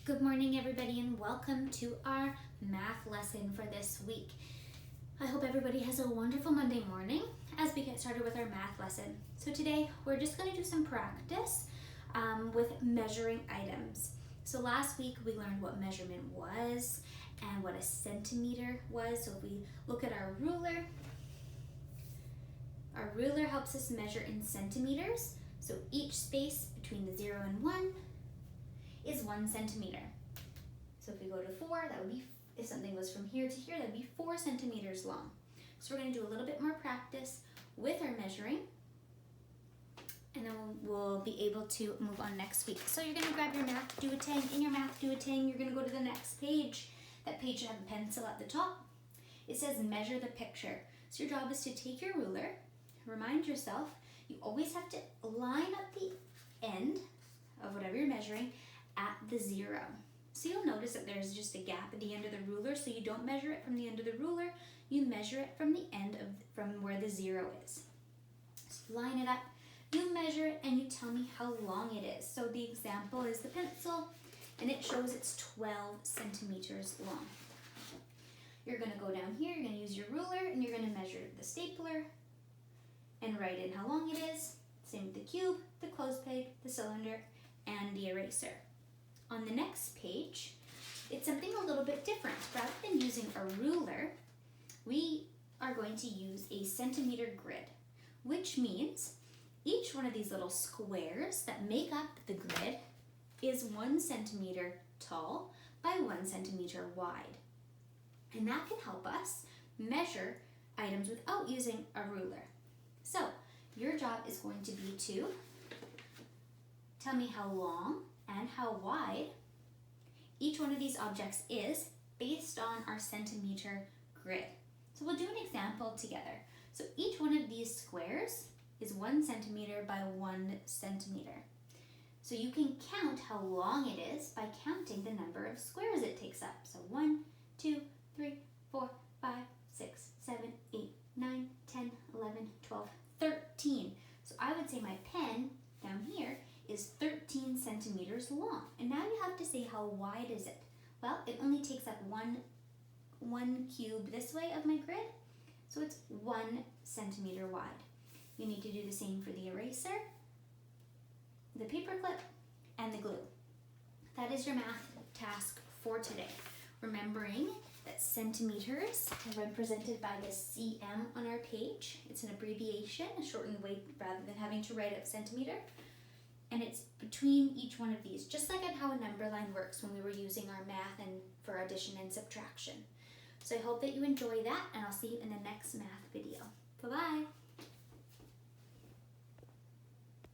Good morning, everybody, and welcome to our math lesson for this week. I hope everybody has a wonderful Monday morning as we get started with our math lesson. So today we're just going to do some practice with measuring items. So last week we learned what measurement was and what a centimeter was. So if we look at our ruler helps us measure in centimeters. So each space between the 0 and 1 is 1 centimeter. So if we go to 4, that would be, if something was from here to here, that would be 4 centimeters long. So we're going to do a little bit more practice with our measuring, and then we'll be able to move on next week. So you're going to grab your math duotang. In your math duotang, you're going to go to the next page. That page should have a pencil at the top. It says measure the picture. So your job is to take your ruler, remind yourself, you always have to line up the end of whatever you're measuring at the 0. So you'll notice that there's just a gap at the end of the ruler, so you don't measure it from the end of the ruler, you measure it from the end from where the 0 is. So line it up, you measure it, and you tell me how long it is. So the example is the pencil, and it shows it's 12 centimeters long. You're going to go down here, you're going to use your ruler, and you're going to measure the stapler and write in how long it is. Same with the cube, the clothes peg, the cylinder, and the eraser. On the next page, it's something a little bit different. Rather than using a ruler, we are going to use a centimeter grid, which means each one of these little squares that make up the grid is 1 centimeter tall by 1 centimeter wide. And that can help us measure items without using a ruler. So your job is going to be to tell me how long and how wide each one of these objects is based on our centimeter grid. So we'll do an example together. So each one of these squares is 1 centimeter by 1 centimeter. So you can count how long it is by counting the number of squares it takes up. So 1, 2, 3, 4, 5, 6, 7, 8, 9, 10, 11, 12, 13. So I would say my pen down here is 13 centimeters long. And now you have to say, how wide is it? Well, it only takes up one cube this way of my grid, so it's 1 centimeter wide. You need to do the same for the eraser, the paper clip, and the glue. That is your math task for today. Remembering that centimeters are represented by the cm on our page. It's an abbreviation, a shortened way rather than having to write out centimeter. And it's between each one of these, just like how a number line works when we were using our math and for addition and subtraction. So I hope that you enjoy that, and I'll see you in the next math video. Bye-bye.